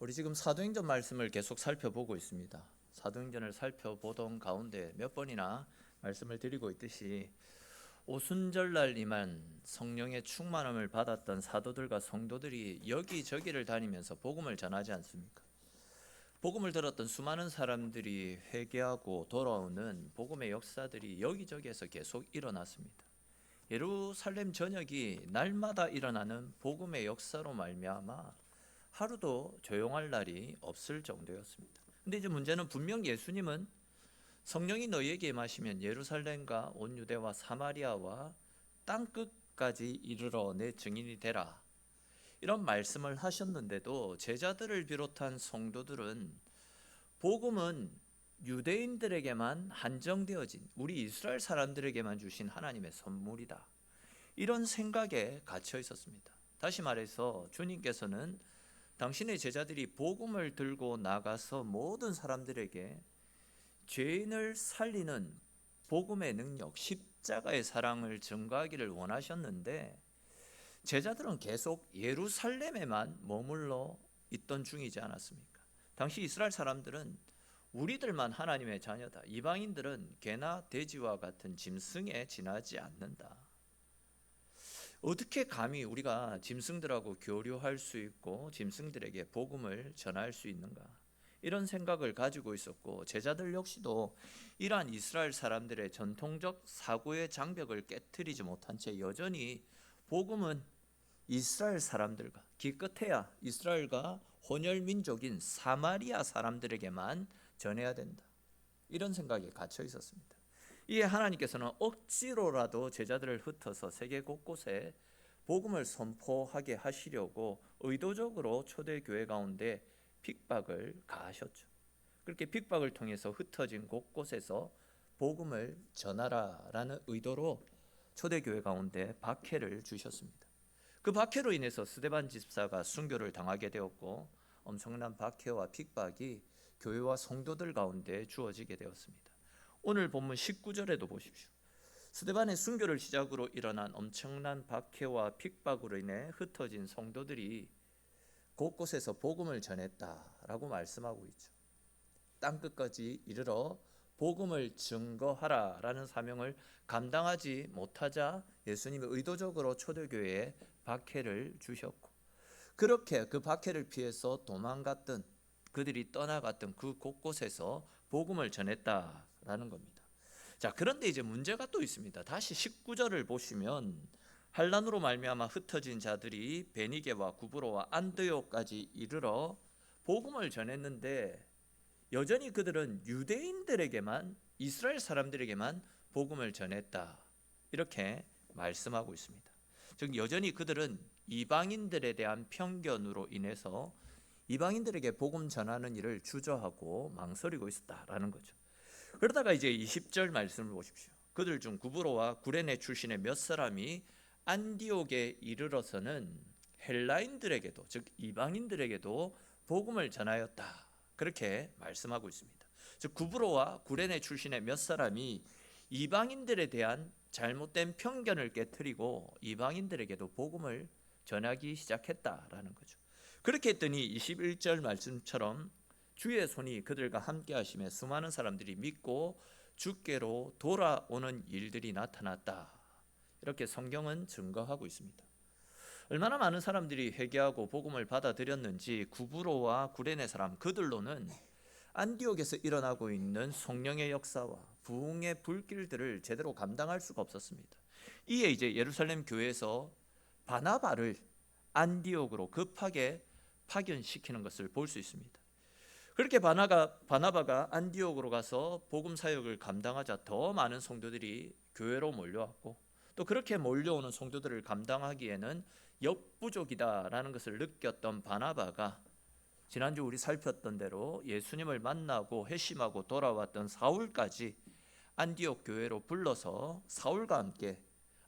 우리 지금 사도행전 말씀을 계속 살펴보고 있습니다. 사도행전을 살펴보던 가운데 몇 번이나 말씀을 드리고 있듯이 오순절날 임한 성령의 충만함을 받았던 사도들과 성도들이 여기저기를 다니면서 복음을 전하지 않습니까? 복음을 들었던 수많은 사람들이 회개하고 돌아오는 복음의 역사들이 여기저기에서 계속 일어났습니다. 예루살렘 전역이 날마다 일어나는 복음의 역사로 말미암아 하루도 조용할 날이 없을 정도였습니다. 근데 이제 문제는 분명 예수님은 성령이 너희에게 임하시면 예루살렘과 온 유대와 사마리아와 땅 끝까지 이르러 내 증인이 되라, 이런 말씀을 하셨는데도 제자들을 비롯한 성도들은 복음은 유대인들에게만 한정되어진, 우리 이스라엘 사람들에게만 주신 하나님의 선물이다, 이런 생각에 갇혀 있었습니다. 다시 말해서 주님께서는 당신의 제자들이 복음을 들고 나가서 모든 사람들에게 죄인을 살리는 복음의 능력, 십자가의 사랑을 증거하기를 원하셨는데 제자들은 계속 예루살렘에만 머물러 있던 중이지 않았습니까? 당시 이스라엘 사람들은 우리들만 하나님의 자녀다, 이방인들은 개나 돼지와 같은 짐승에 지나지 않는다, 어떻게 감히 우리가 짐승들하고 교류할 수 있고 짐승들에게 복음을 전할 수 있는가, 이런 생각을 가지고 있었고, 제자들 역시도 이러한 이스라엘 사람들의 전통적 사고의 장벽을 깨트리지 못한 채 여전히 복음은 이스라엘 사람들과, 기껏해야 이스라엘과 혼혈 민족인 사마리아 사람들에게만 전해야 된다, 이런 생각에 갇혀 있었습니다. 이에 하나님께서는 억지로라도 제자들을 흩어서 세계 곳곳에 복음을 선포하게 하시려고 의도적으로 초대교회 가운데 핍박을 가하셨죠. 그렇게 핍박을 통해서 흩어진 곳곳에서 복음을 전하라라는 의도로 초대교회 가운데 박해를 주셨습니다. 그 박해로 인해서 스데반 집사가 순교를 당하게 되었고, 엄청난 박해와 핍박이 교회와 성도들 가운데 주어지게 되었습니다. 오늘 본문 19절에도 보십시오. 스데반의 순교를 시작으로 일어난 엄청난 박해와 핍박으로 인해 흩어진 성도들이 곳곳에서 복음을 전했다라고 말씀하고 있죠. 땅끝까지 이르러 복음을 증거하라라는 사명을 감당하지 못하자 예수님이 의도적으로 초대교회에 박해를 주셨고, 그렇게 그 박해를 피해서 도망갔던, 그들이 떠나갔던 그 곳곳에서 복음을 전했다라는 겁니다. 자, 그런데 이제 문제가 또 있습니다. 다시 19절을 보시면 환난으로 말미암아 흩어진 자들이 베니게와 구브로와 안드요까지 이르러 복음을 전했는데 여전히 그들은 유대인들에게만, 이스라엘 사람들에게만 복음을 전했다, 이렇게 말씀하고 있습니다. 즉 여전히 그들은 이방인들에 대한 편견으로 인해서 이방인들에게 복음 전하는 일을 주저하고 망설이고 있었다라는 거죠. 그러다가 이제 20절 말씀을 보십시오. 그들 중 구브로와 구레네 출신의 몇 사람이 안디옥에 이르러서는 헬라인들에게도, 즉 이방인들에게도 복음을 전하였다, 그렇게 말씀하고 있습니다. 즉 구브로와 구레네 출신의 몇 사람이 이방인들에 대한 잘못된 편견을 깨트리고 이방인들에게도 복음을 전하기 시작했다라는 거죠. 그렇게 했더니 21절 말씀처럼 주의 손이 그들과 함께 하심에 수많은 사람들이 믿고 주께로 돌아오는 일들이 나타났다, 이렇게 성경은 증거하고 있습니다. 얼마나 많은 사람들이 회개하고 복음을 받아들였는지 구브로와 구레네 사람, 그들로는 안디옥에서 일어나고 있는 성령의 역사와 부흥의 불길들을 제대로 감당할 수가 없었습니다. 이에 이제 예루살렘 교회에서 바나바를 안디옥으로 급하게 파견시키는 것을 볼 수 있습니다. 그렇게 바나바가 안디옥으로 가서 복음 사역을 감당하자 더 많은 성도들이 교회로 몰려왔고, 또 그렇게 몰려오는 성도들을 감당하기에는 역부족이다라는 것을 느꼈던 바나바가 지난주 우리 살폈던 대로 예수님을 만나고 회심하고 돌아왔던 사울까지 안디옥 교회로 불러서 사울과 함께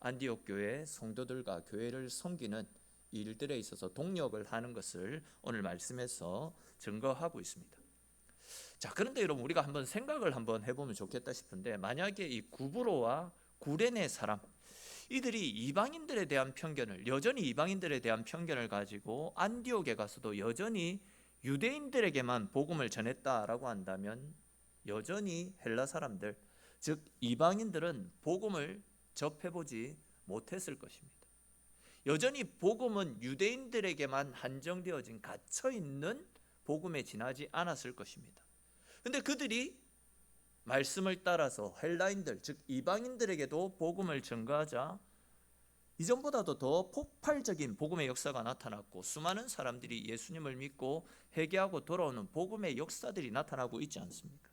안디옥 교회 성도들과 교회를 섬기는 일들에 있어서 동력을 하는 것을 오늘 말씀에서 증거하고 있습니다. 자, 그런데 여러분, 우리가 한번 생각을 한번 해보면 좋겠다 싶은데, 만약에 이 구브로와 구레네 사람, 이들이 여전히 이방인들에 대한 편견을 가지고 안디옥에 가서도 여전히 유대인들에게만 복음을 전했다라고 한다면 여전히 헬라 사람들, 즉 이방인들은 복음을 접해보지 못했을 것입니다. 여전히 복음은 유대인들에게만 한정되어진 갇혀있는 복음에 지나지 않았을 것입니다. 그런데 그들이 말씀을 따라서 헬라인들, 즉 이방인들에게도 복음을 전가하자 이전보다도 더 폭발적인 복음의 역사가 나타났고 수많은 사람들이 예수님을 믿고 회개하고 돌아오는 복음의 역사들이 나타나고 있지 않습니까?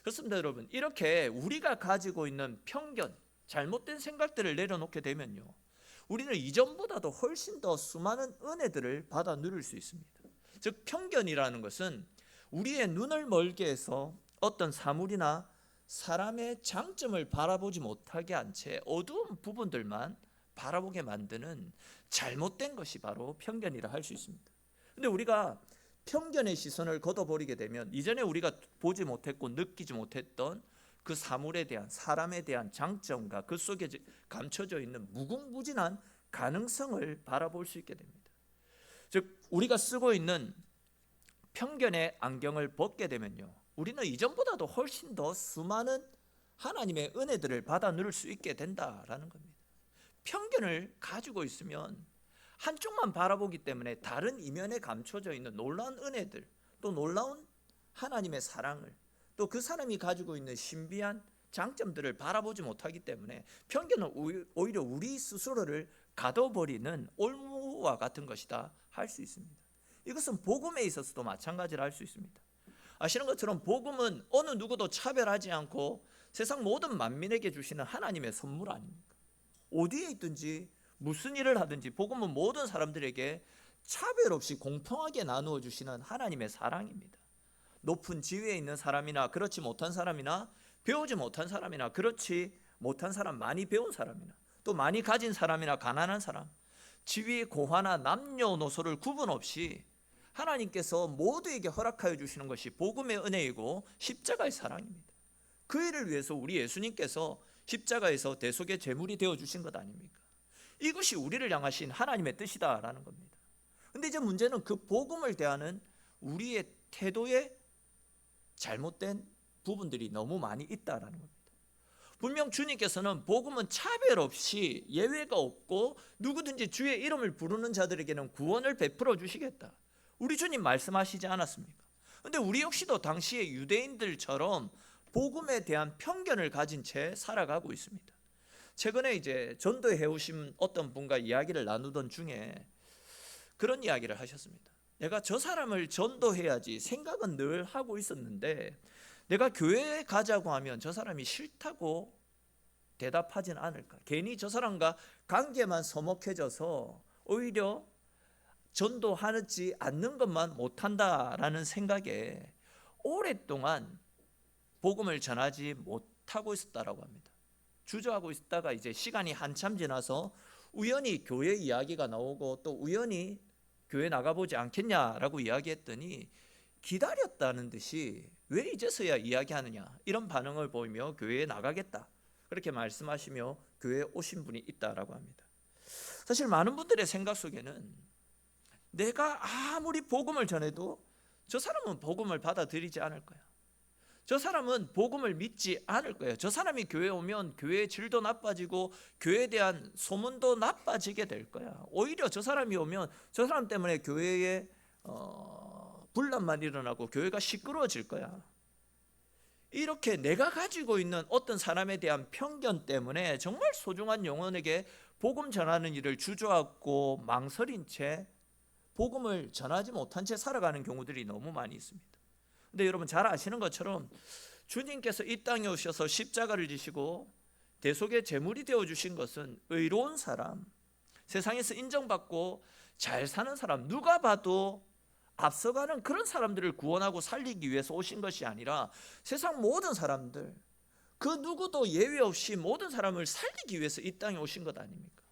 그렇습니다, 여러분. 이렇게 우리가 가지고 있는 편견, 잘못된 생각들을 내려놓게 되면요, 우리는 이전보다도 훨씬 더 수많은 은혜들을 받아 누릴 수 있습니다. 즉 편견이라는 것은 우리의 눈을 멀게 해서 어떤 사물이나 사람의 장점을 바라보지 못하게 한 채 어두운 부분들만 바라보게 만드는 잘못된 것이 바로 편견이라 할 수 있습니다. 근데 우리가 편견의 시선을 걷어버리게 되면 이전에 우리가 보지 못했고 느끼지 못했던 그 사물에 대한, 사람에 대한 장점과 그 속에 감춰져 있는 무궁무진한 가능성을 바라볼 수 있게 됩니다. 즉 우리가 쓰고 있는 편견의 안경을 벗게 되면요, 우리는 이전보다도 훨씬 더 수많은 하나님의 은혜들을 받아 누릴 수 있게 된다라는 겁니다. 편견을 가지고 있으면 한쪽만 바라보기 때문에 다른 이면에 감춰져 있는 놀라운 은혜들, 또 놀라운 하나님의 사랑을, 또 그 사람이 가지고 있는 신비한 장점들을 바라보지 못하기 때문에 편견은 오히려 우리 스스로를 가둬버리는 올무와 같은 것이다 할 수 있습니다. 이것은 복음에 있어서도 마찬가지라 할 수 있습니다. 아시는 것처럼 복음은 어느 누구도 차별하지 않고 세상 모든 만민에게 주시는 하나님의 선물 아닙니까? 어디에 있든지 무슨 일을 하든지 복음은 모든 사람들에게 차별 없이 공평하게 나누어 주시는 하나님의 사랑입니다. 높은 지위에 있는 사람이나 그렇지 못한 사람이나 배우지 못한 사람이나 그렇지 못한 사람, 많이 배운 사람이나 또 많이 가진 사람이나 가난한 사람, 지위 고하나 남녀노소를 구분 없이 하나님께서 모두에게 허락하여 주시는 것이 복음의 은혜이고 십자가의 사랑입니다. 그 일을 위해서 우리 예수님께서 십자가에서 대속의 제물이 되어 주신 것 아닙니까? 이것이 우리를 향하신 하나님의 뜻이다라는 겁니다. 그런데 이제 문제는 그 복음을 대하는 우리의 태도에 잘못된 부분들이 너무 많이 있다라는 겁니다. 분명 주님께서는 복음은 차별 없이 예외가 없고 누구든지 주의 이름을 부르는 자들에게는 구원을 베풀어 주시겠다. 우리 주님 말씀하시지 않았습니까? 그런데 우리 역시도 당시의 유대인들처럼 복음에 대한 편견을 가진 채 살아가고 있습니다. 최근에 이제 전도해 오신 어떤 분과 이야기를 나누던 중에 그런 이야기를 하셨습니다. 내가 저 사람을 전도해야지 생각은 늘 하고 있었는데 내가 교회에 가자고 하면 저 사람이 싫다고 대답하진 않을까? 괜히 저 사람과 관계만 서먹해져서 오히려 전도하지 않는 것만 못한다라는 생각에 오랫동안 복음을 전하지 못하고 있었다라고 합니다. 주저하고 있다가 이제 시간이 한참 지나서 우연히 교회 이야기가 나오고 또 우연히 교회 나가보지 않겠냐라고 이야기했더니 기다렸다는 듯이 왜 이제서야 이야기하느냐 이런 반응을 보이며 교회에 나가겠다 그렇게 말씀하시며 교회에 오신 분이 있다라고 합니다. 사실 많은 분들의 생각 속에는 내가 아무리 복음을 전해도 저 사람은 복음을 받아들이지 않을 거야. 저 사람은 복음을 믿지 않을 거예요. 저 사람이 교회에 오면 교회의 질도 나빠지고 교회에 대한 소문도 나빠지게 될 거야. 오히려 저 사람이 오면 저 사람 때문에 교회에 분란만 일어나고 교회가 시끄러워질 거야. 이렇게 내가 가지고 있는 어떤 사람에 대한 편견 때문에 정말 소중한 영혼에게 복음 전하는 일을 주저하고 망설인 채 복음을 전하지 못한 채 살아가는 경우들이 너무 많이 있습니다. 근데 여러분 잘 아시는 것처럼 주님께서 이 땅에 오셔서 십자가를 지시고 대속의 제물이 되어주신 것은 의로운 사람, 세상에서 인정받고 잘 사는 사람, 누가 봐도 앞서가는 그런 사람들을 구원하고 살리기 위해서 오신 것이 아니라 세상 모든 사람들, 그 누구도 예외 없이 모든 사람을 살리기 위해서 이 땅에 오신 것 아닙니까?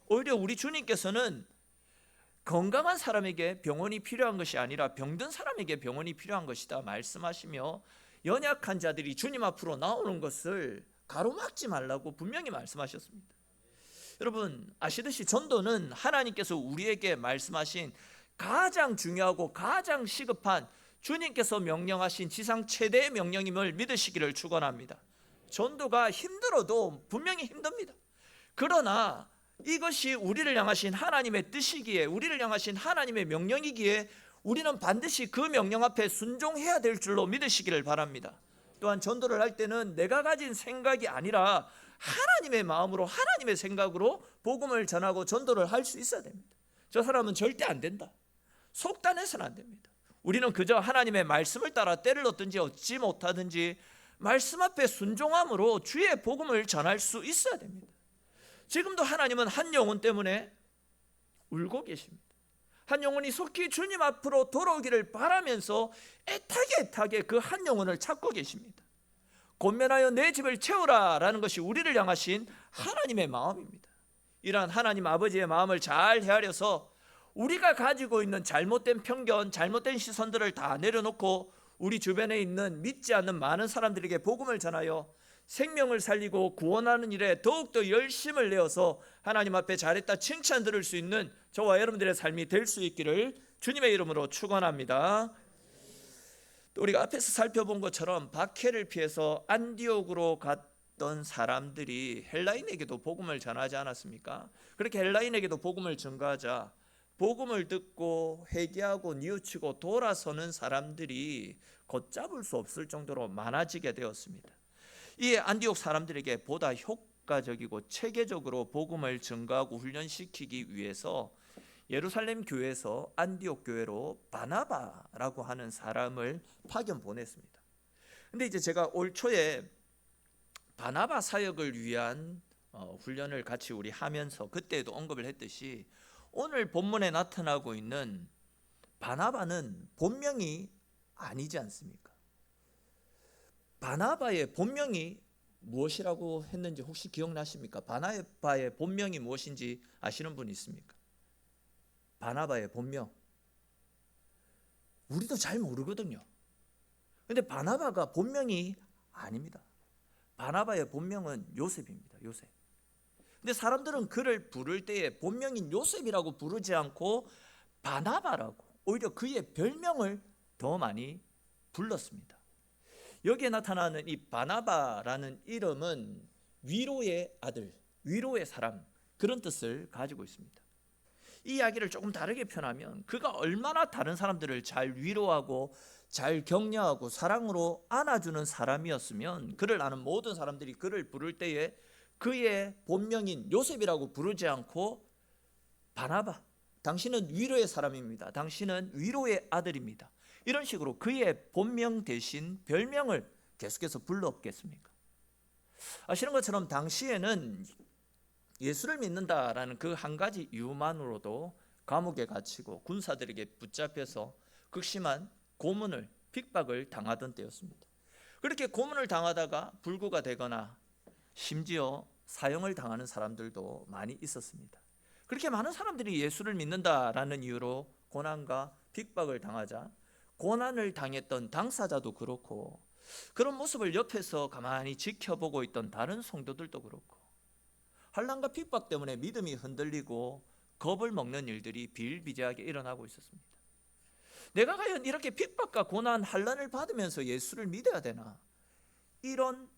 오히려 우리 주님께서는 건강한 사람에게 병원이 필요한 것이 아니라 병든 사람에게 병원이 필요한 것이다 말씀하시며 연약한 자들이 주님 앞으로 나오는 것을 가로막지 말라고 분명히 말씀하셨습니다. 여러분 아시듯이 전도는 하나님께서 우리에게 말씀하신 가장 중요하고 가장 시급한 주님께서 명령하신 지상 최대의 명령임을 믿으시기를 축원합니다. 전도가 힘들어도 분명히 힘듭니다. 그러나 이것이 우리를 향하신 하나님의 뜻이기에, 우리를 향하신 하나님의 명령이기에 우리는 반드시 그 명령 앞에 순종해야 될 줄로 믿으시기를 바랍니다. 또한 전도를 할 때는 내가 가진 생각이 아니라 하나님의 마음으로, 하나님의 생각으로 복음을 전하고 전도를 할 수 있어야 됩니다. 저 사람은 절대 안 된다, 속단해서는 안 됩니다. 우리는 그저 하나님의 말씀을 따라 때를 얻든지 얻지 못하든지 말씀 앞에 순종함으로 주의 복음을 전할 수 있어야 됩니다. 지금도 하나님은 한 영혼 때문에 울고 계십니다. 한 영혼이 속히 주님 앞으로 돌아오기를 바라면서 애타게 그 한 영혼을 찾고 계십니다. 권면하여 내 집을 채우라 라는 것이 우리를 향하신 하나님의 마음입니다. 이러한 하나님 아버지의 마음을 잘 헤아려서 우리가 가지고 있는 잘못된 편견, 잘못된 시선들을 다 내려놓고 우리 주변에 있는 믿지 않는 많은 사람들에게 복음을 전하여 생명을 살리고 구원하는 일에 더욱더 열심을 내어서 하나님 앞에 잘했다 칭찬 들을 수 있는 저와 여러분들의 삶이 될 수 있기를 주님의 이름으로 축원합니다. 또 우리가 앞에서 살펴본 것처럼 박해를 피해서 안디옥으로 갔던 사람들이 헬라인에게도 복음을 전하지 않았습니까? 그렇게 헬라인에게도 복음을 전가하자 복음을 듣고 회개하고 뉘우치고 돌아서는 사람들이 걷잡을 수 없을 정도로 많아지게 되었습니다. 이 안디옥 사람들에게 보다 효과적이고 체계적으로 복음을 전가하고 훈련시키기 위해서 예루살렘 교회에서 안디옥 교회로 바나바라고 하는 사람을 파견 보냈습니다. 근데 이제 제가 올 초에 바나바 사역을 위한 훈련을 같이 우리 하면서 그때도 언급을 했듯이 오늘 본문에 나타나고 있는 바나바는 본명이 아니지 않습니까? 바나바의 본명이 무엇이라고 했는지 혹시 기억나십니까? 바나바의 본명이 무엇인지 아시는 분 있습니까? 바나바의 본명 우리도 잘 모르거든요. 근데 바나바가 본명이 아닙니다. 바나바의 본명은 요셉입니다. 요셉. 근데 사람들은 그를 부를 때에 본명인 요셉이라고 부르지 않고 바나바라고 오히려 그의 별명을 더 많이 불렀습니다. 여기에 나타나는 이 바나바라는 이름은 위로의 아들, 위로의 사람, 그런 뜻을 가지고 있습니다. 이 이야기를 조금 다르게 표현하면 그가 얼마나 다른 사람들을 잘 위로하고 잘 격려하고 사랑으로 안아주는 사람이었으면 그를 아는 모든 사람들이 그를 부를 때에 그의 본명인 요셉이라고 부르지 않고 바나바, 당신은 위로의 사람입니다. 당신은 위로의 아들입니다. 이런 식으로 그의 본명 대신 별명을 계속해서 불렀겠습니까? 아시는 것처럼 당시에는 예수를 믿는다라는 그 한 가지 이유만으로도 감옥에 갇히고 군사들에게 붙잡혀서 극심한 고문을, 핍박을 당하던 때였습니다. 그렇게 고문을 당하다가 불구가 되거나 심지어 사형을 당하는 사람들도 많이 있었습니다. 그렇게 많은 사람들이 예수를 믿는다라는 이유로 고난과 핍박을 당하자 고난을 당했던 당사자도 그렇고 그런 모습을 옆에서 가만히 지켜보고 있던 다른 성도들도 그렇고 환난과 핍박 때문에 믿음이 흔들리고 겁을 먹는 일들이 비일비재하게 일어나고 있었습니다. 내가 과연 이렇게 핍박과 고난, 환난을 받으면서 예수를 믿어야 되나? 이런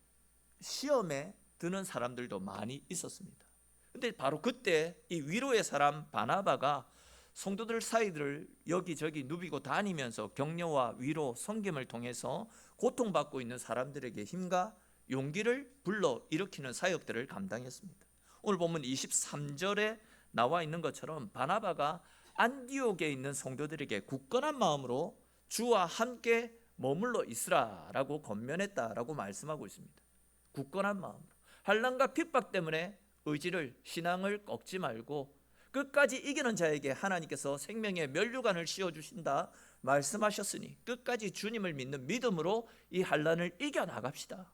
시험에 드는 사람들도 많이 있었습니다. 근데 바로 그때 이 위로의 사람 바나바가 성도들 사이를 여기저기 누비고 다니면서 격려와 위로, 섬김을 통해서 고통받고 있는 사람들에게 힘과 용기를 불러 일으키는 사역들을 감당했습니다. 오늘 본문 23절에 나와 있는 것처럼 바나바가 안디옥에 있는 성도들에게 굳건한 마음으로 주와 함께 머물러 있으라라고 권면했다라고 말씀하고 있습니다. 굳건한 마음으로 환난과 핍박 때문에 의지를, 신앙을 꺾지 말고 끝까지 이기는 자에게 하나님께서 생명의 면류관을 씌워주신다 말씀하셨으니 끝까지 주님을 믿는 믿음으로 이 환난을 이겨나갑시다.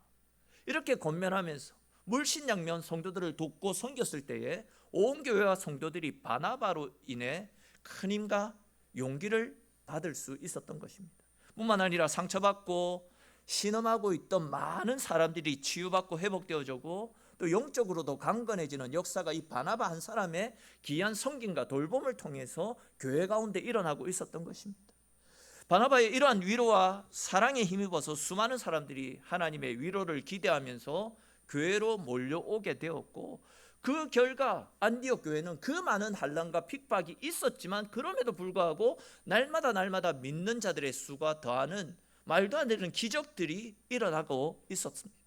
이렇게 권면하면서 물신양면 성도들을 돕고 섬겼을 때에 온 교회와 성도들이 바나바로 인해 큰 힘과 용기를 받을 수 있었던 것입니다. 뿐만 아니라 상처받고 신음하고 있던 많은 사람들이 치유받고 회복되어지고 또 영적으로도 강건해지는 역사가 이 바나바 한 사람의 귀한 섬김과 돌봄을 통해서 교회 가운데 일어나고 있었던 것입니다. 바나바의 이러한 위로와 사랑에 힘입어서 수많은 사람들이 하나님의 위로를 기대하면서 교회로 몰려오게 되었고, 그 결과 안디옥 교회는 그 많은 환난과 핍박이 있었지만 그럼에도 불구하고 날마다 믿는 자들의 수가 더하는 말도 안 되는 기적들이 일어나고 있었습니다.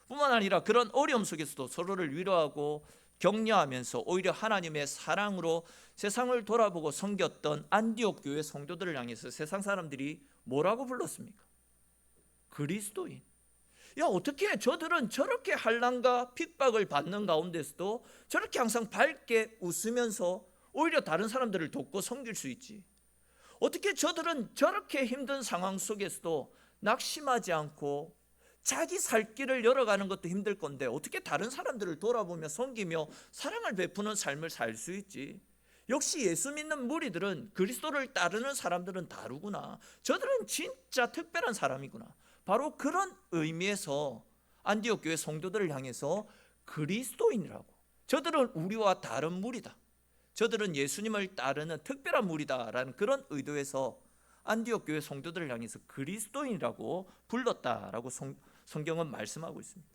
뿐만 아니라 그런 어려움 속에서도 서로를 위로하고 격려하면서 오히려 하나님의 사랑으로 세상을 돌아보고 섬겼던 안디옥 교회 성도들을 향해서 세상 사람들이 뭐라고 불렀습니까? 그리스도인. 야, 어떻게 저들은 저렇게 환난과 핍박을 받는 가운데서도 저렇게 항상 밝게 웃으면서 오히려 다른 사람들을 돕고 섬길 수 있지? 어떻게 저들은 저렇게 힘든 상황 속에서도 낙심하지 않고 자기 살 길을 열어가는 것도 힘들 건데 어떻게 다른 사람들을 돌아보며 섬기며 사랑을 베푸는 삶을 살 수 있지? 역시 예수 믿는 무리들은, 그리스도를 따르는 사람들은 다르구나. 저들은 진짜 특별한 사람이구나. 바로 그런 의미에서 안디옥 교회 성도들을 향해서 그리스도인이라고, 저들은 우리와 다른 무리다, 저들은 예수님을 따르는 특별한 무리다라는 그런 의도에서 안디옥 교회 성도들을 향해서 그리스도인이라고 불렀다라고 성경은 말씀하고 있습니다.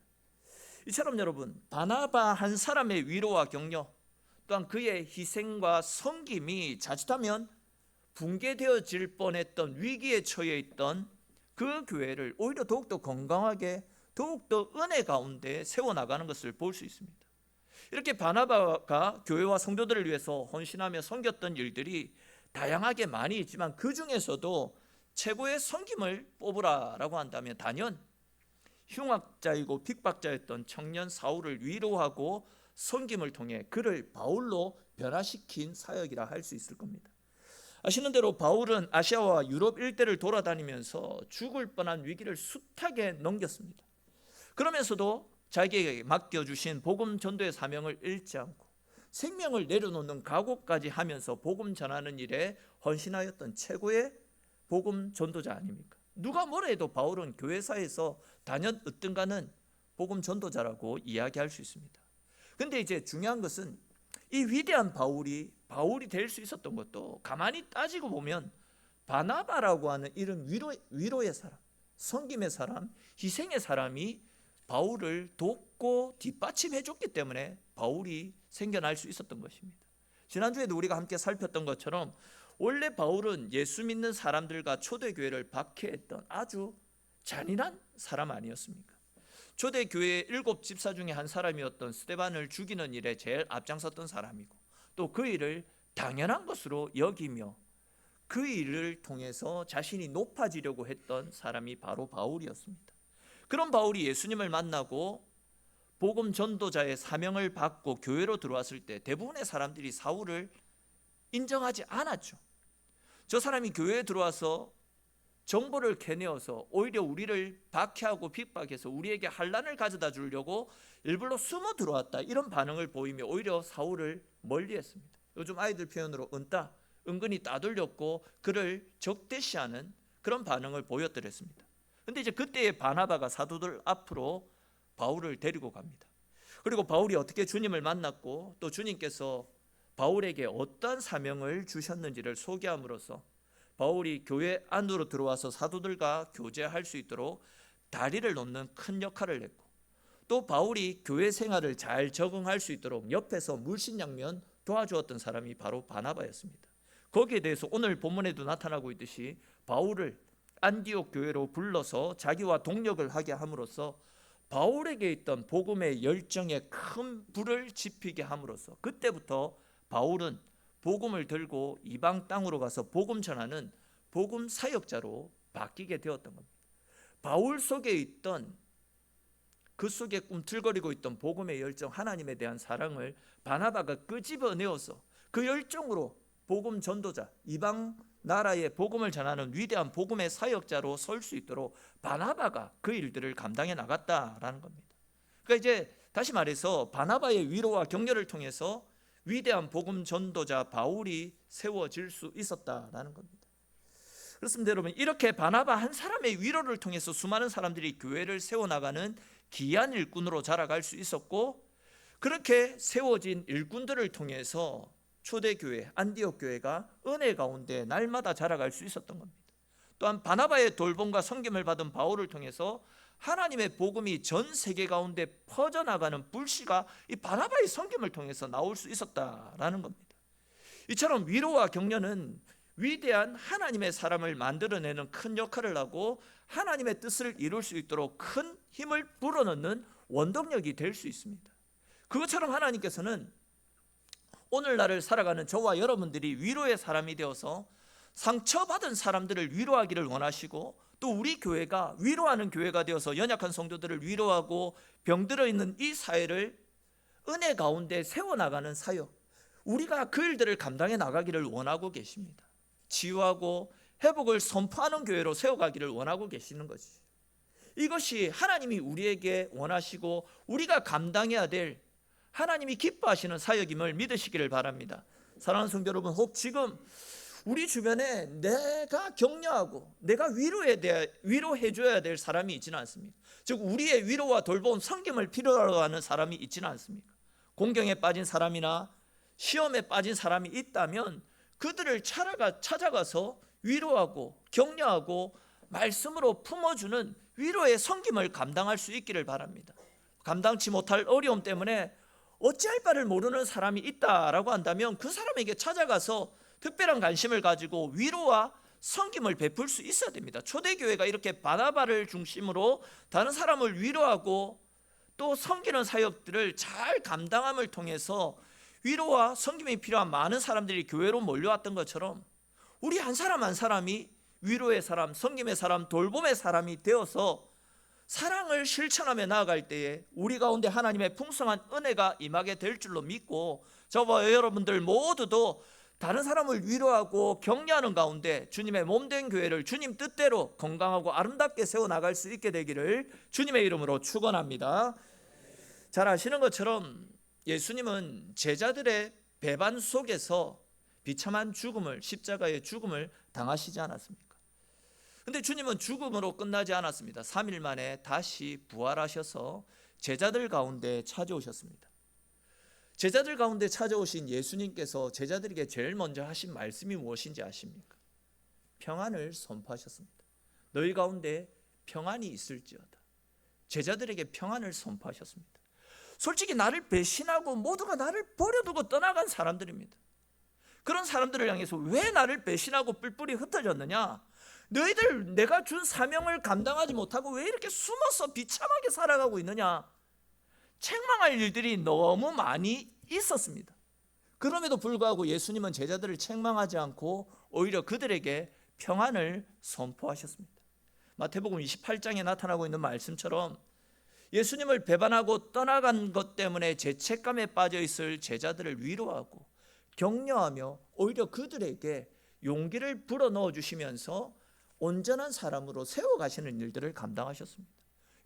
이처럼 여러분, 바나바 한 사람의 위로와 격려, 또한 그의 희생과 섬김이 자칫하면 붕괴되어질 뻔했던 위기에 처해 있던 그 교회를 오히려 더욱더 건강하게, 더욱더 은혜 가운데 세워나가는 것을 볼 수 있습니다. 이렇게 바나바가 교회와 성도들을 위해서 헌신하며 섬겼던 일들이 다양하게 많이 있지만 그 중에서도 최고의 섬김을 뽑으라라고 한다면 단연 흉악자이고 핍박자였던 청년 사울을 위로하고 섬김을 통해 그를 바울로 변화시킨 사역이라 할 수 있을 겁니다. 아시는 대로 바울은 아시아와 유럽 일대를 돌아다니면서 죽을 뻔한 위기를 숱하게 넘겼습니다. 그러면서도 자기에게 맡겨주신 복음 전도의 사명을 잃지 않고 생명을 내려놓는 각오까지 하면서 복음 전하는 일에 헌신하였던 최고의 복음 전도자 아닙니까? 누가 뭐라 해도 바울은 교회사에서 단연 으뜸가는 복음 전도자라고 이야기할 수 있습니다. 근데 이제 중요한 것은 이 위대한 바울이 될 수 있었던 것도 가만히 따지고 보면 바나바라고 하는 이런 위로의 사람, 섬김의 사람, 희생의 사람이 바울을 돕고 뒷받침해 줬기 때문에 바울이 생겨날 수 있었던 것입니다. 지난주에도 우리가 함께 살폈던 것처럼 원래 바울은 예수 믿는 사람들과 초대교회를 박해했던 아주 잔인한 사람 아니었습니까? 초대교회의 7 집사 중에 한 사람이었던 스데반을 죽이는 일에 제일 앞장섰던 사람이고, 또 그 일을 당연한 것으로 여기며 그 일을 통해서 자신이 높아지려고 했던 사람이 바로 바울이었습니다. 그런 바울이 예수님을 만나고 복음 전도자의 사명을 받고 교회로 들어왔을 때 대부분의 사람들이 사울을 인정하지 않았죠. 저 사람이 교회에 들어와서 정보를 캐내어서 오히려 우리를 박해하고 핍박해서 우리에게 환난을 가져다 주려고 일부러 숨어 들어왔다, 이런 반응을 보이며 오히려 사울을 멀리했습니다. 요즘 아이들 표현으로 은근히 따돌렸고 그를 적대시하는 그런 반응을 보였더랬습니다. 근데 이제 그때의 바나바가 사도들 앞으로 바울을 데리고 갑니다. 그리고 바울이 어떻게 주님을 만났고 또 주님께서 바울에게 어떤 사명을 주셨는지를 소개함으로써 바울이 교회 안으로 들어와서 사도들과 교제할 수 있도록 다리를 놓는 큰 역할을 했고, 또 바울이 교회 생활을 잘 적응할 수 있도록 옆에서 물신양면 도와주었던 사람이 바로 바나바였습니다. 거기에 대해서 오늘 본문에도 나타나고 있듯이 바울을 안디옥 교회로 불러서 자기와 동력을 하게 함으로써 바울에게 있던 복음의 열정에 큰 불을 지피게 함으로써 그때부터 바울은 복음을 들고 이방 땅으로 가서 복음 전하는 복음 사역자로 바뀌게 되었던 겁니다. 바울 속에 있던, 그 속에 꿈틀거리고 있던 복음의 열정, 하나님에 대한 사랑을 바나바가 끄집어내어서 그 열정으로 복음 전도자, 이방 나라의 복음을 전하는 위대한 복음의 사역자로 설 수 있도록 바나바가 그 일들을 감당해 나갔다라는 겁니다. 그러니까 이제 다시 말해서 바나바의 위로와 격려를 통해서 위대한 복음 전도자 바울이 세워질 수 있었다라는 겁니다. 그렇습니다, 여러분. 이렇게 바나바 한 사람의 위로를 통해서 수많은 사람들이 교회를 세워나가는 귀한 일꾼으로 자라갈 수 있었고, 그렇게 세워진 일꾼들을 통해서 초대교회 안디옥 교회가 은혜 가운데 날마다 자라갈 수 있었던 겁니다. 또한 바나바의 돌봄과 섬김을 받은 바울을 통해서 하나님의 복음이 전 세계 가운데 퍼져나가는 불씨가 이 바나바의 섬김을 통해서 나올 수 있었다라는 겁니다. 이처럼 위로와 격려는 위대한 하나님의 사람을 만들어내는 큰 역할을 하고 하나님의 뜻을 이룰 수 있도록 큰 힘을 불어넣는 원동력이 될 수 있습니다. 그것처럼 하나님께서는 오늘날을 살아가는 저와 여러분들이 위로의 사람이 되어서 상처받은 사람들을 위로하기를 원하시고, 또 우리 교회가 위로하는 교회가 되어서 연약한 성도들을 위로하고 병들어 있는 이 사회를 은혜 가운데 세워나가는 사역, 우리가 그 일들을 감당해 나가기를 원하고 계십니다. 치유하고 회복을 선포하는 교회로 세워가기를 원하고 계시는 거지. 이것이 하나님이 우리에게 원하시고 우리가 감당해야 될 하나님이 기뻐하시는 사역임을 믿으시기를 바랍니다. 사랑하는 성도 여러분, 혹 지금 우리 주변에 내가 격려하고 내가 위로해 줘야 될 사람이 있지는 않습니까? 즉 우리의 위로와 돌봄, 섬김을 필요로 하는 사람이 있지는 않습니까? 공경에 빠진 사람이나 시험에 빠진 사람이 있다면 그들을 찾아가서 위로하고 격려하고 말씀으로 품어주는 위로의 섬김을 감당할 수 있기를 바랍니다. 감당치 못할 어려움 때문에 어찌할 바를 모르는 사람이 있다라고 한다면 그 사람에게 찾아가서 특별한 관심을 가지고 위로와 섬김을 베풀 수 있어야 됩니다. 초대교회가 이렇게 바나바를 중심으로 다른 사람을 위로하고 또 섬기는 사역들을 잘 감당함을 통해서 위로와 섬김이 필요한 많은 사람들이 교회로 몰려왔던 것처럼 우리 한 사람 한 사람이 위로의 사람, 섬김의 사람, 돌봄의 사람이 되어서 사랑을 실천하며 나아갈 때에 우리 가운데 하나님의 풍성한 은혜가 임하게 될 줄로 믿고, 저와 여러분들 모두도 다른 사람을 위로하고 격려하는 가운데 주님의 몸된 교회를 주님 뜻대로 건강하고 아름답게 세워나갈 수 있게 되기를 주님의 이름으로 축원합니다. 잘 아시는 것처럼 예수님은 제자들의 배반 속에서 비참한 죽음을, 십자가의 죽음을 당하시지 않았습니까? 근데 주님은 죽음으로 끝나지 않았습니다. 3일 만에 다시 부활하셔서 제자들 가운데 찾아오셨습니다. 제자들 가운데 찾아오신 예수님께서 제자들에게 제일 먼저 하신 말씀이 무엇인지 아십니까? 평안을 선포하셨습니다. 너희 가운데 평안이 있을지어다. 제자들에게 평안을 선포하셨습니다. 솔직히 나를 배신하고 모두가 나를 버려두고 떠나간 사람들입니다. 그런 사람들을 향해서 왜 나를 배신하고 뿔뿔이 흩어졌느냐? 너희들 내가 준 사명을 감당하지 못하고 왜 이렇게 숨어서 비참하게 살아가고 있느냐? 책망할 일들이 너무 많이 있었습니다. 그럼에도 불구하고 예수님은 제자들을 책망하지 않고 오히려 그들에게 평안을 선포하셨습니다. 마태복음 28장에 나타나고 있는 말씀처럼 예수님을 배반하고 떠나간 것 때문에 죄책감에 빠져 있을 제자들을 위로하고 격려하며 오히려 그들에게 용기를 불어넣어 주시면서 온전한 사람으로 세워가시는 일들을 감당하셨습니다.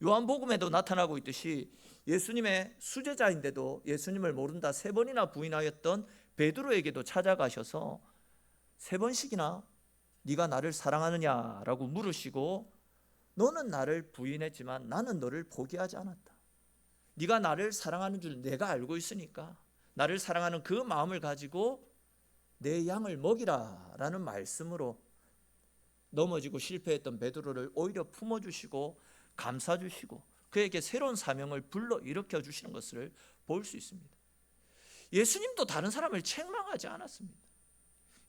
요한복음에도 나타나고 있듯이 예수님의 수제자인데도 예수님을 모른다 3번이나 부인하였던 베드로에게도 찾아가셔서 3번씩이나 네가 나를 사랑하느냐라고 물으시고, 너는 나를 부인했지만 나는 너를 포기하지 않았다. 네가 나를 사랑하는 줄 내가 알고 있으니까 나를 사랑하는 그 마음을 가지고 내 양을 먹이라 라는 말씀으로 넘어지고 실패했던 베드로를 오히려 품어주시고 감싸주시고 그에게 새로운 사명을 불러일으켜 주시는 것을 볼 수 있습니다. 예수님도 다른 사람을 책망하지 않았습니다.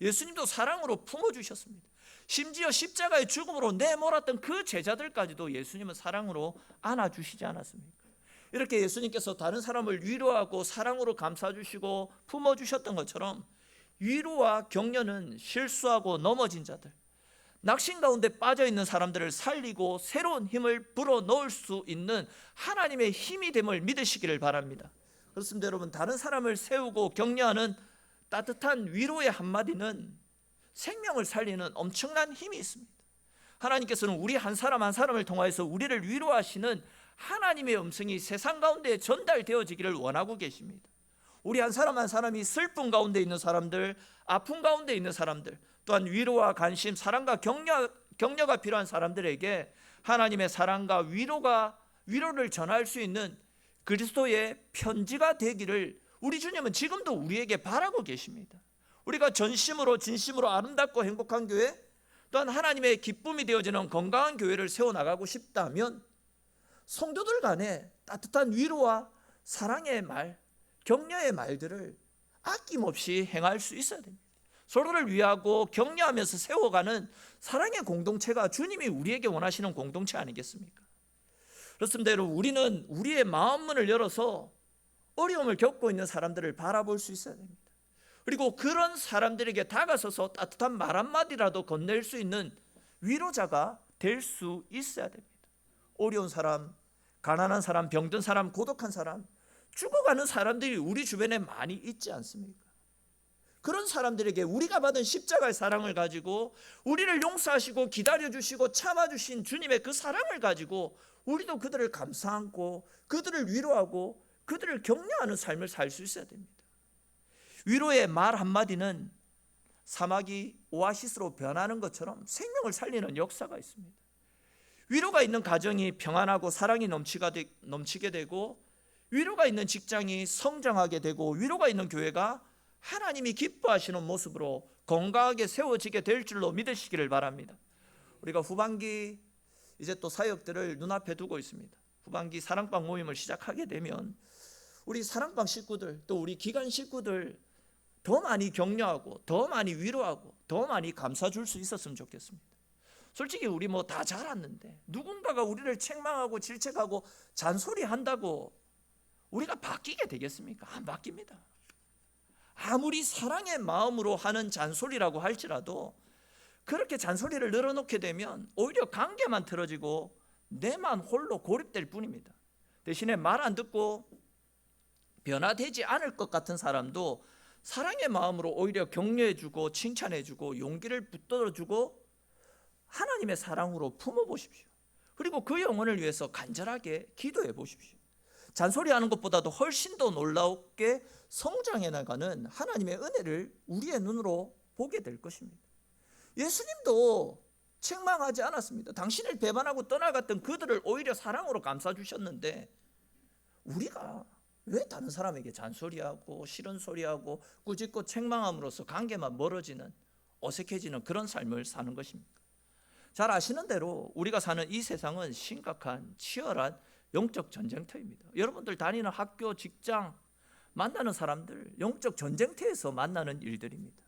예수님도 사랑으로 품어주셨습니다. 심지어 십자가의 죽음으로 내몰았던 그 제자들까지도 예수님은 사랑으로 안아주시지 않았습니까? 이렇게 예수님께서 다른 사람을 위로하고 사랑으로 감싸주시고 품어주셨던 것처럼 위로와 격려는 실수하고 넘어진 자들, 낙심 가운데 빠져있는 사람들을 살리고 새로운 힘을 불어넣을 수 있는 하나님의 힘이 됨을 믿으시기를 바랍니다. 그렇습니다. 여러분, 다른 사람을 세우고 격려하는 따뜻한 위로의 한마디는 생명을 살리는 엄청난 힘이 있습니다. 하나님께서는 우리 한 사람 한 사람을 통하여서 우리를 위로하시는 하나님의 음성이 세상 가운데 전달되어지기를 원하고 계십니다. 우리 한 사람 한 사람이 슬픔 가운데 있는 사람들, 아픔 가운데 있는 사람들, 또한 위로와 관심, 사랑과 격려가 필요한 사람들에게 하나님의 사랑과 위로를 전할 수 있는 그리스도의 편지가 되기를 우리 주님은 지금도 우리에게 바라고 계십니다. 우리가 전심으로 진심으로 아름답고 행복한 교회, 또한 하나님의 기쁨이 되어지는 건강한 교회를 세워나가고 싶다면 성도들 간에 따뜻한 위로와 사랑의 말, 격려의 말들을 아낌없이 행할 수 있어야 됩니다. 서로를 위하고 격려하면서 세워가는 사랑의 공동체가 주님이 우리에게 원하시는 공동체 아니겠습니까? 그렇습니다. 여러분, 우리는 우리의 마음문을 열어서 어려움을 겪고 있는 사람들을 바라볼 수 있어야 됩니다. 그리고 그런 사람들에게 다가서서 따뜻한 말 한마디라도 건넬 수 있는 위로자가 될 수 있어야 됩니다. 어려운 사람, 가난한 사람, 병든 사람, 고독한 사람, 죽어가는 사람들이 우리 주변에 많이 있지 않습니까? 그런 사람들에게 우리가 받은 십자가의 사랑을 가지고 우리를 용서하시고 기다려주시고 참아주신 주님의 그 사랑을 가지고 우리도 그들을 감싸 안고 그들을 위로하고 그들을 격려하는 삶을 살 수 있어야 됩니다. 위로의 말 한마디는 사막이 오아시스로 변하는 것처럼 생명을 살리는 역사가 있습니다. 위로가 있는 가정이 평안하고 사랑이 넘치게 되고, 위로가 있는 직장이 성장하게 되고, 위로가 있는 교회가 하나님이 기뻐하시는 모습으로 건강하게 세워지게 될 줄로 믿으시기를 바랍니다. 우리가 후반기 이제 또 사역들을 눈앞에 두고 있습니다. 후반기 사랑방 모임을 시작하게 되면 우리 사랑방 식구들, 또 우리 기관 식구들 더 많이 격려하고 더 많이 위로하고 더 많이 감싸줄 수 있었으면 좋겠습니다. 솔직히 우리 뭐 다 잘았는데 누군가가 우리를 책망하고 질책하고 잔소리한다고 우리가 바뀌게 되겠습니까? 안 바뀝니다. 아무리 사랑의 마음으로 하는 잔소리라고 할지라도 그렇게 잔소리를 늘어놓게 되면 오히려 관계만 틀어지고 내만 홀로 고립될 뿐입니다. 대신에 말 안 듣고 변화되지 않을 것 같은 사람도 사랑의 마음으로 오히려 격려해주고 칭찬해주고 용기를 붙들어주고 하나님의 사랑으로 품어보십시오. 그리고 그 영혼을 위해서 간절하게 기도해 보십시오. 잔소리하는 것보다도 훨씬 더 놀랍게 성장해 나가는 하나님의 은혜를 우리의 눈으로 보게 될 것입니다. 예수님도 책망하지 않았습니다. 당신을 배반하고 떠나갔던 그들을 오히려 사랑으로 감싸주셨는데 우리가 왜 다른 사람에게 잔소리하고 싫은 소리하고 꾸짖고 책망함으로써 관계만 멀어지는, 어색해지는 그런 삶을 사는 것입니까? 잘 아시는 대로 우리가 사는 이 세상은 심각한 치열한 영적 전쟁터입니다. 여러분들 다니는 학교, 직장, 만나는 사람들 영적 전쟁터에서 만나는 일들입니다.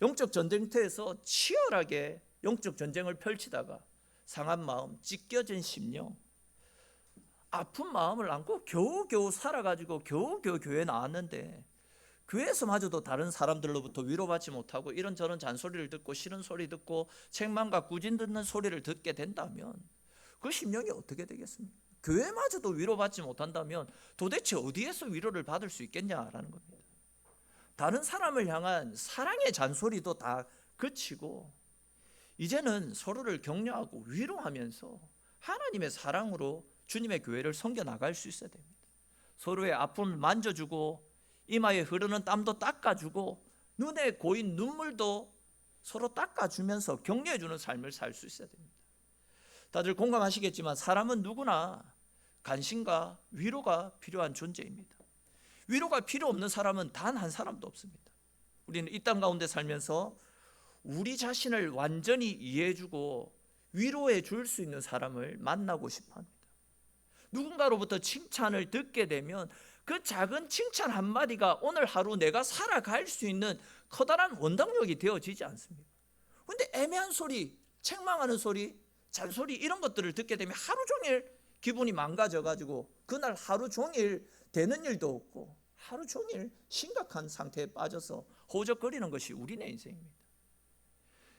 영적 전쟁터에서 치열하게 영적 전쟁을 펼치다가 상한 마음, 찢겨진 심령, 아픈 마음을 안고 겨우겨우 살아가지고 겨우겨우 교회에 나왔는데 교회에서마저도 다른 사람들로부터 위로받지 못하고 이런저런 잔소리를 듣고 싫은 소리 듣고 책망과 꾸짖 듣는 소리를 듣게 된다면 그 심령이 어떻게 되겠습니까? 교회마저도 위로받지 못한다면 도대체 어디에서 위로를 받을 수 있겠냐라는 겁니다. 다른 사람을 향한 사랑의 잔소리도 다 그치고 이제는 서로를 격려하고 위로하면서 하나님의 사랑으로 주님의 교회를 섬겨 나갈 수 있어야 됩니다. 서로의 아픔을 만져주고 이마에 흐르는 땀도 닦아주고 눈에 고인 눈물도 서로 닦아주면서 격려해주는 삶을 살 수 있어야 됩니다. 다들 공감하시겠지만 사람은 누구나 관심과 위로가 필요한 존재입니다. 위로가 필요 없는 사람은 단 한 사람도 없습니다. 우리는 이 땅 가운데 살면서 우리 자신을 완전히 이해해주고 위로해 줄 수 있는 사람을 만나고 싶어 합니다. 누군가로부터 칭찬을 듣게 되면 그 작은 칭찬 한마디가 오늘 하루 내가 살아갈 수 있는 커다란 원동력이 되어지지 않습니까? 그런데 애매한 소리, 책망하는 소리, 잔소리 이런 것들을 듣게 되면 하루 종일 기분이 망가져가지고 그날 하루 종일 되는 일도 없고 하루 종일 심각한 상태에 빠져서 허우적거리는 것이 우리네 인생입니다.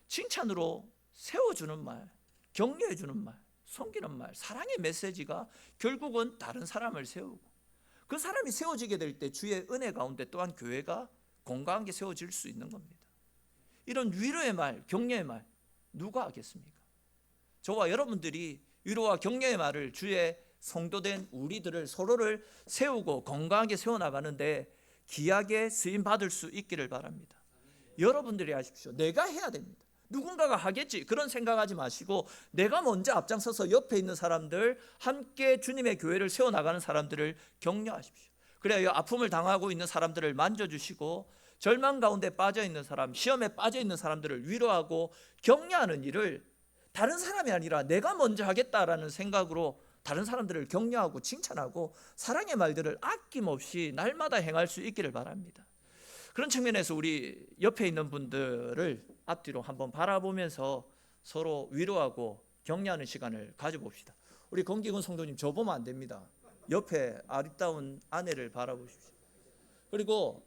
칭찬으로 세워주는 말, 격려해주는 말, 섬기는 말, 사랑의 메시지가 결국은 다른 사람을 세우고 그 사람이 세워지게 될 때 주의 은혜 가운데 또한 교회가 건강하게 세워질 수 있는 겁니다. 이런 위로의 말, 격려의 말 누가 하겠습니까? 저와 여러분들이 위로와 격려의 말을 주의 성도된 우리들을 서로를 세우고 건강하게 세워나가는데 귀하게 쓰임받을 수 있기를 바랍니다. 여러분들이 하십시오. 내가 해야 됩니다. 누군가가 하겠지 그런 생각하지 마시고 내가 먼저 앞장서서 옆에 있는 사람들, 함께 주님의 교회를 세워나가는 사람들을 격려하십시오. 그래야 아픔을 당하고 있는 사람들을 만져주시고 절망 가운데 빠져있는 사람, 시험에 빠져있는 사람들을 위로하고 격려하는 일을 다른 사람이 아니라 내가 먼저 하겠다라는 생각으로 다른 사람들을 격려하고 칭찬하고 사랑의 말들을 아낌없이 날마다 행할 수 있기를 바랍니다. 그런 측면에서 우리 옆에 있는 분들을 앞뒤로 한번 바라보면서 서로 위로하고 격려하는 시간을 가져봅시다. 우리 권기근 성도님, 저 보면 안 됩니다. 옆에 아리따운 아내를 바라보십시오. 그리고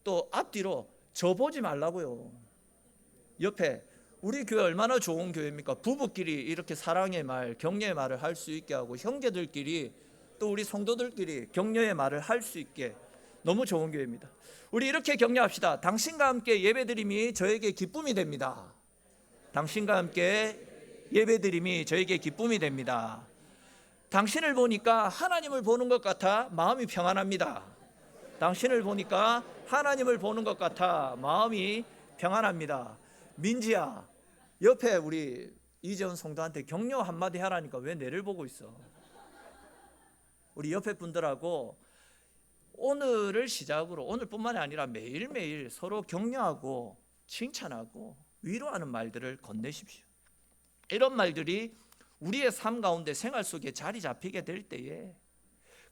또 앞뒤로 저 보지 말라고요. 옆에 우리 교회 얼마나 좋은 교회입니까? 부부끼리 이렇게 사랑의 말, 격려의 말을 할 수 있게 하고 형제들끼리 또 우리 성도들끼리 격려의 말을 할 수 있게 너무 좋은 교회입니다. 우리 이렇게 격려합시다. 당신과 함께 예배드림이 저에게 기쁨이 됩니다. 당신과 함께 예배드림이 저에게 기쁨이 됩니다. 당신을 보니까 하나님을 보는 것 같아 마음이 평안합니다. 당신을 보니까 하나님을 보는 것 같아 마음이 평안합니다. 민지야, 옆에 우리 이재원 성도한테 격려 한마디 하라니까 왜 내를 보고 있어? 우리 옆에 분들하고 오늘을 시작으로, 오늘뿐만이 아니라 매일매일 서로 격려하고 칭찬하고 위로하는 말들을 건네십시오. 이런 말들이 우리의 삶 가운데 생활 속에 자리 잡히게 될 때에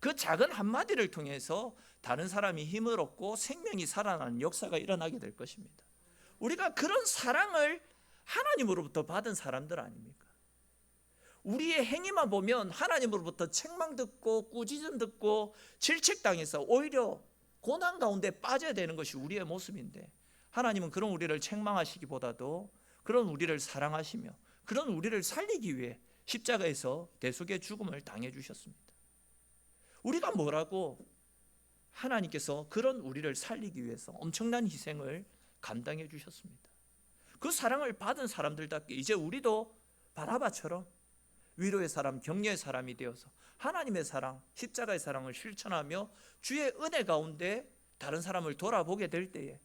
그 작은 한마디를 통해서 다른 사람이 힘을 얻고 생명이 살아나는 역사가 일어나게 될 것입니다. 우리가 그런 사랑을 하나님으로부터 받은 사람들 아닙니까? 우리의 행위만 보면 하나님으로부터 책망 듣고 꾸짖음 듣고 질책당해서 오히려 고난 가운데 빠져야 되는 것이 우리의 모습인데, 하나님은 그런 우리를 책망하시기보다도 그런 우리를 사랑하시며 그런 우리를 살리기 위해 십자가에서 대속의 죽음을 당해 주셨습니다. 우리가 뭐라고, 하나님께서 그런 우리를 살리기 위해서 엄청난 희생을 감당해 주셨습니다. 그 사랑을 받은 사람들답게 이제 우리도 바나바처럼 위로의 사람, 격려의 사람이 되어서 하나님의 사랑, 십자가의 사랑을 실천하며 주의 은혜 가운데 다른 사람을 돌아보게 될 때에,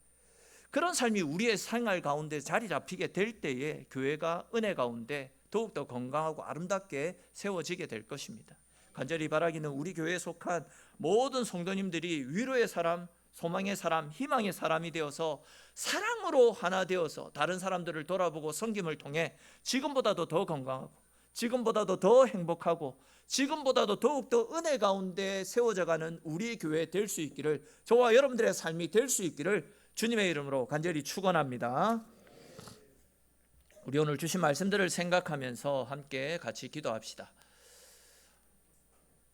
그런 삶이 우리의 생활 가운데 자리 잡히게 될 때에 교회가 은혜 가운데 더욱더 건강하고 아름답게 세워지게 될 것입니다. 간절히 바라기는 우리 교회에 속한 모든 성도님들이 위로의 사람, 소망의 사람, 희망의 사람이 되어서 사랑으로 하나 되어서 다른 사람들을 돌아보고 섬김을 통해 지금보다도 더 건강하고 지금보다도 더 행복하고 지금보다도 더욱더 은혜 가운데 세워져가는 우리 교회 될 수 있기를, 저와 여러분들의 삶이 될 수 있기를 주님의 이름으로 간절히 축원합니다. 우리 오늘 주신 말씀들을 생각하면서 함께 같이 기도합시다.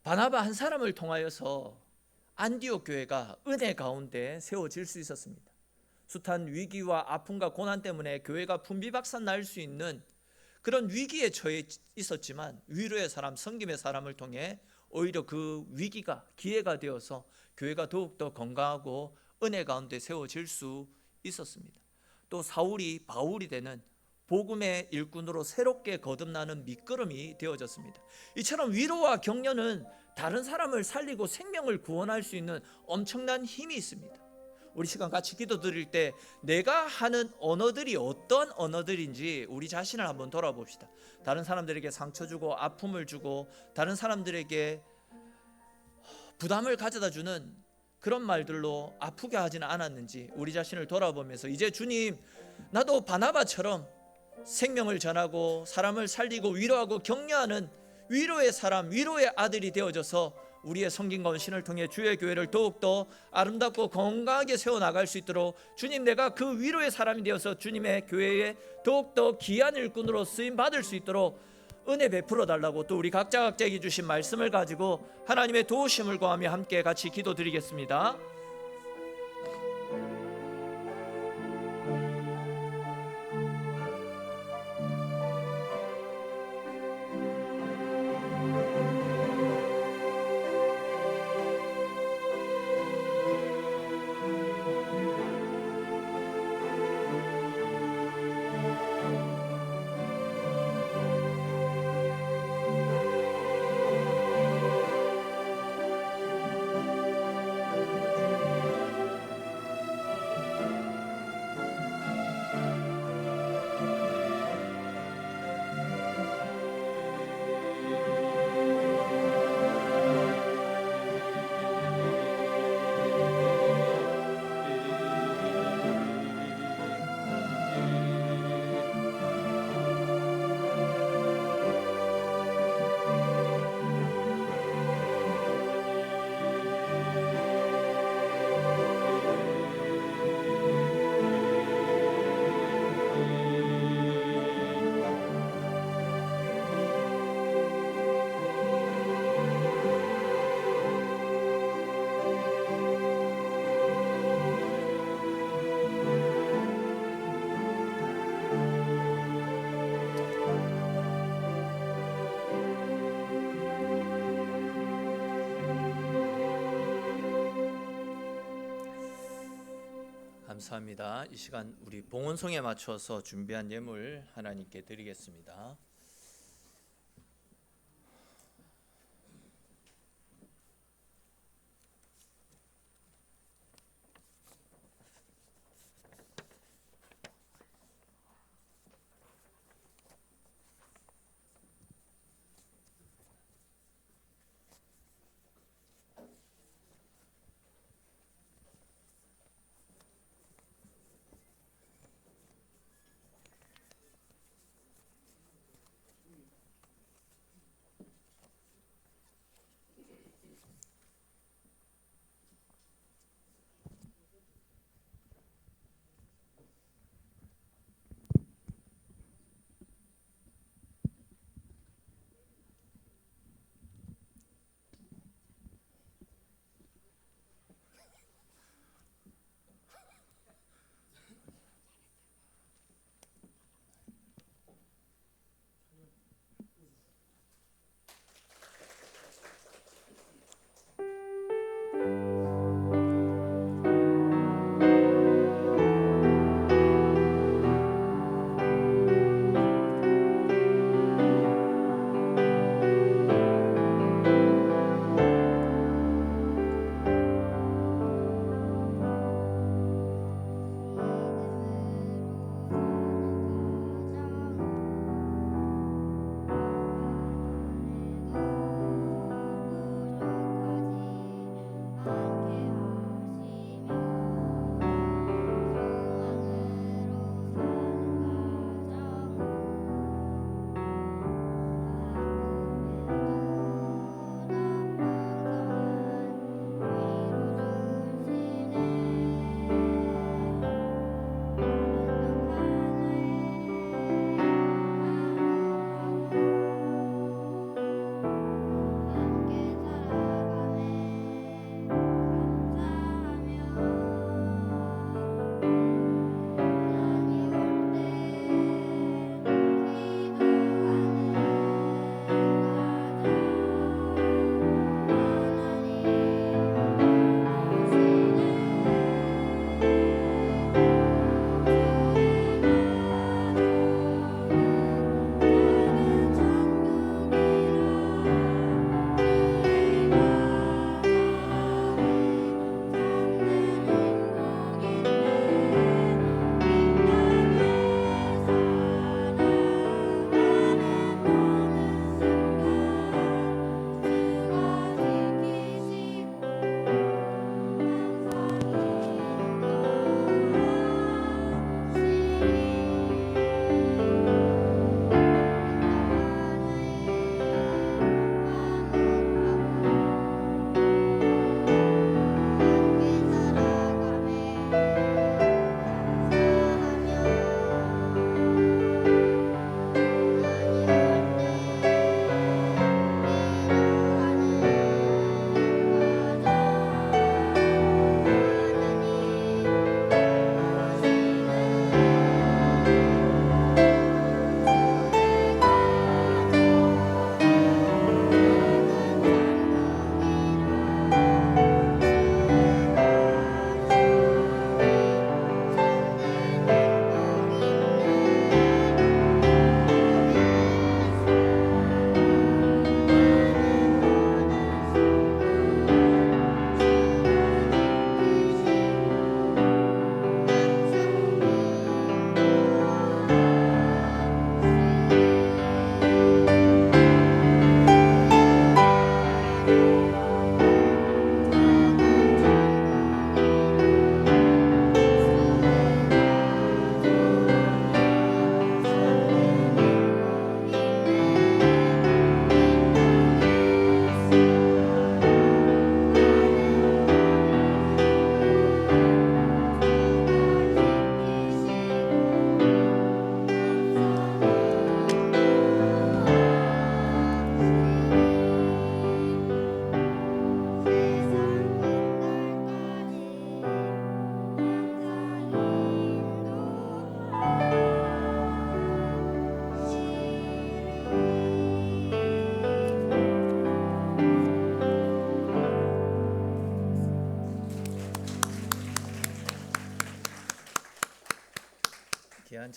바나바 한 사람을 통하여서 안디옥 교회가 은혜 가운데 세워질 수 있었습니다. 숱한 위기와 아픔과 고난 때문에 교회가 분비박산 날 수 있는 그런 위기에 처해 있었지만 위로의 사람, 섬김의 사람을 통해 오히려 그 위기가 기회가 되어서 교회가 더욱더 건강하고 은혜 가운데 세워질 수 있었습니다. 또 사울이 바울이 되는 복음의 일꾼으로 새롭게 거듭나는 밑거름이 되어졌습니다. 이처럼 위로와 격려는 다른 사람을 살리고 생명을 구원할 수 있는 엄청난 힘이 있습니다. 우리 시간 같이 기도 드릴 때 내가 하는 언어들이 어떤 언어들인지 우리 자신을 한번 돌아봅시다. 다른 사람들에게 상처 주고 아픔을 주고 다른 사람들에게 부담을 가져다 주는 그런 말들로 아프게 하지는 않았는지 우리 자신을 돌아보면서, 이제 주님, 나도 바나바처럼 생명을 전하고 사람을 살리고 위로하고 격려하는 위로의 사람, 위로의 아들이 되어져서 우리의 성김과 헌신을 통해 주의 교회를 더욱더 아름답고 건강하게 세워나갈 수 있도록 주님, 내가 그 위로의 사람이 되어서 주님의 교회에 더욱더 귀한 일꾼으로 쓰임받을 수 있도록 은혜 베풀어 달라고, 또 우리 각자에게 주신 말씀을 가지고 하나님의 도우심을 구하며 함께 같이 기도드리겠습니다. 감사합니다. 이 시간 우리 봉헌송에 맞춰서 준비한 예물 하나님께 드리겠습니다.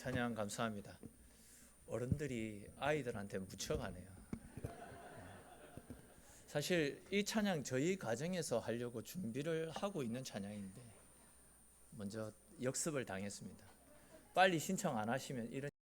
찬양 감사합니다. 어른들이 아이들한테 묻혀가네요. 사실 이 찬양 저희 가정에서 하려고 준비를 하고 있는 찬양인데 먼저 역습을 당했습니다. 빨리 신청 안 하시면 이런